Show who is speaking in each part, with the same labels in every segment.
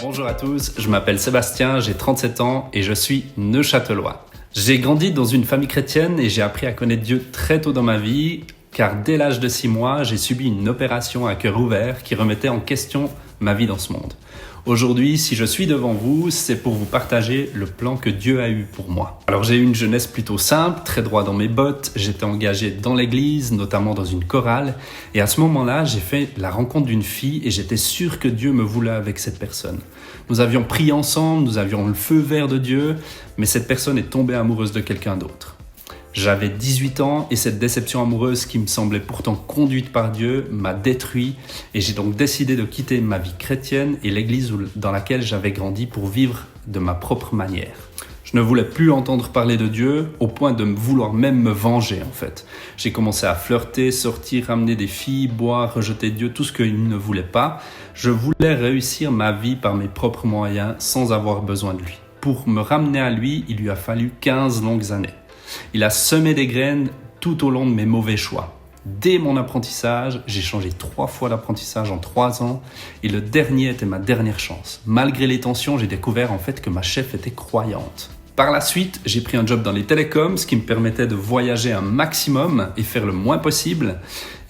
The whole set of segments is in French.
Speaker 1: Bonjour à tous, je m'appelle Sébastien, j'ai 37 ans et je suis neuchâtelois. J'ai grandi dans une famille chrétienne et j'ai appris à connaître Dieu très tôt dans ma vie, car dès l'âge de 6 mois, j'ai subi une opération à cœur ouvert qui remettait en question ma vie dans ce monde. Aujourd'hui, si je suis devant vous, c'est pour vous partager le plan que Dieu a eu pour moi. Alors j'ai eu une jeunesse plutôt simple, très droit dans mes bottes, j'étais engagé dans l'église, notamment dans une chorale, et à ce moment-là, j'ai fait la rencontre d'une fille et j'étais sûr que Dieu me voulait avec cette personne. Nous avions prié ensemble, nous avions le feu vert de Dieu, mais cette personne est tombée amoureuse de quelqu'un d'autre. J'avais 18 ans et cette déception amoureuse qui me semblait pourtant conduite par Dieu m'a détruit et j'ai donc décidé de quitter ma vie chrétienne et l'église dans laquelle j'avais grandi pour vivre de ma propre manière. Je ne voulais plus entendre parler de Dieu au point de vouloir même me venger en fait. J'ai commencé à flirter, sortir, ramener des filles, boire, rejeter Dieu, tout ce qu'il ne voulait pas. Je voulais réussir ma vie par mes propres moyens sans avoir besoin de lui. Pour me ramener à lui, il lui a fallu 15 longues années. Il a semé des graines tout au long de mes mauvais choix. Dès mon apprentissage, j'ai changé 3 fois d'apprentissage en 3 ans et le dernier était ma dernière chance. Malgré les tensions, j'ai découvert en fait que ma chef était croyante. Par la suite, j'ai pris un job dans les télécoms, ce qui me permettait de voyager un maximum et faire le moins possible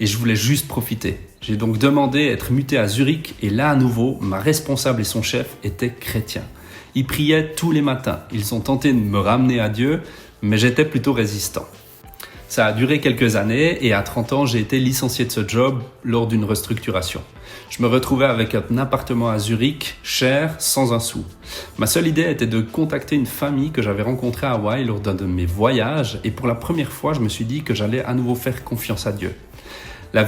Speaker 1: et je voulais juste profiter. J'ai donc demandé à être muté à Zurich et là à nouveau, ma responsable et son chef étaient chrétiens. Ils priaient tous les matins, ils ont tenté de me ramener à Dieu, mais j'étais plutôt résistant. Ça a duré quelques années et à 30 ans, j'ai été licencié de ce job lors d'une restructuration. Je me retrouvais avec un appartement à Zurich, cher, sans un sou. Ma seule idée était de contacter une famille que j'avais rencontrée à Hawaï lors d'un de mes voyages et pour la première fois, je me suis dit que j'allais à nouveau faire confiance à Dieu. La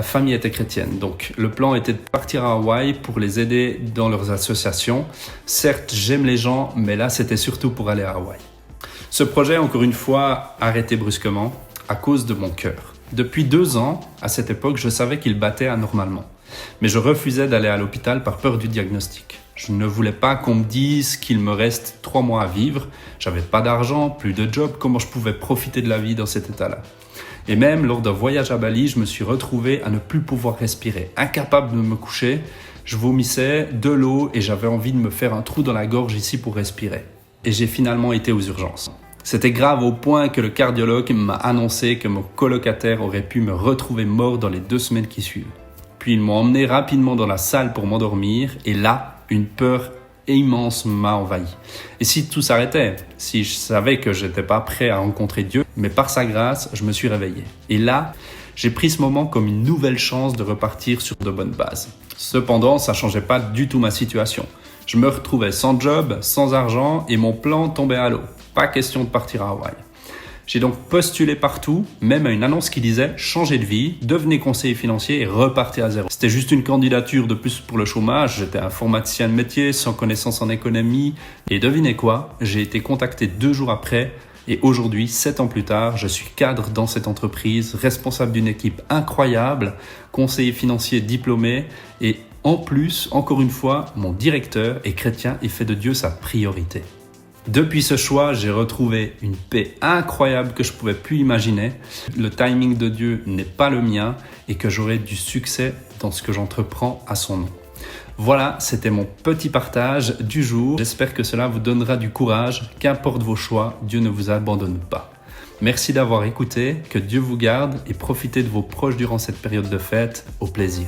Speaker 1: famille était chrétienne, donc le plan était de partir à Hawaï pour les aider dans leurs associations. Certes, j'aime les gens, mais là, c'était surtout pour aller à Hawaï. Ce projet, encore une fois, arrêté brusquement à cause de mon cœur. Depuis 2 ans, à cette époque, je savais qu'il battait anormalement. Mais je refusais d'aller à l'hôpital par peur du diagnostic. Je ne voulais pas qu'on me dise qu'il me reste 3 mois à vivre. J'avais pas d'argent, plus de job, comment je pouvais profiter de la vie dans cet état-là? Et même lors d'un voyage à Bali, je me suis retrouvé à ne plus pouvoir respirer, incapable de me coucher. Je vomissais de l'eau et j'avais envie de me faire un trou dans la gorge ici pour respirer. Et j'ai finalement été aux urgences. C'était grave au point que le cardiologue m'a annoncé que mon colocataire aurait pu me retrouver mort dans les 2 semaines qui suivent. Puis ils m'ont emmené rapidement dans la salle pour m'endormir et là, une peur immense m'a envahi. Et si tout s'arrêtait, si je savais que j'étais pas prêt à rencontrer Dieu, mais par sa grâce, je me suis réveillé. Et là, j'ai pris ce moment comme une nouvelle chance de repartir sur de bonnes bases. Cependant, ça changeait pas du tout ma situation. Je me retrouvais sans job, sans argent et mon plan tombait à l'eau. Pas question de partir à Hawaï. J'ai donc postulé partout, même à une annonce qui disait « Changez de vie, devenez conseiller financier et repartez à zéro ». C'était juste une candidature de plus pour le chômage. J'étais informaticien de métier, sans connaissance en économie. Et devinez quoi, j'ai été contacté 2 jours après. Et aujourd'hui, 7 ans plus tard, je suis cadre dans cette entreprise, responsable d'une équipe incroyable, conseiller financier diplômé et en plus, encore une fois, mon directeur est chrétien et fait de Dieu sa priorité. Depuis ce choix, j'ai retrouvé une paix incroyable que je ne pouvais plus imaginer. Le timing de Dieu n'est pas le mien et que j'aurai du succès dans ce que j'entreprends à son nom. Voilà, c'était mon petit partage du jour. J'espère que cela vous donnera du courage. Qu'importe vos choix, Dieu ne vous abandonne pas. Merci d'avoir écouté, que Dieu vous garde et profitez de vos proches durant cette période de fête. Au plaisir.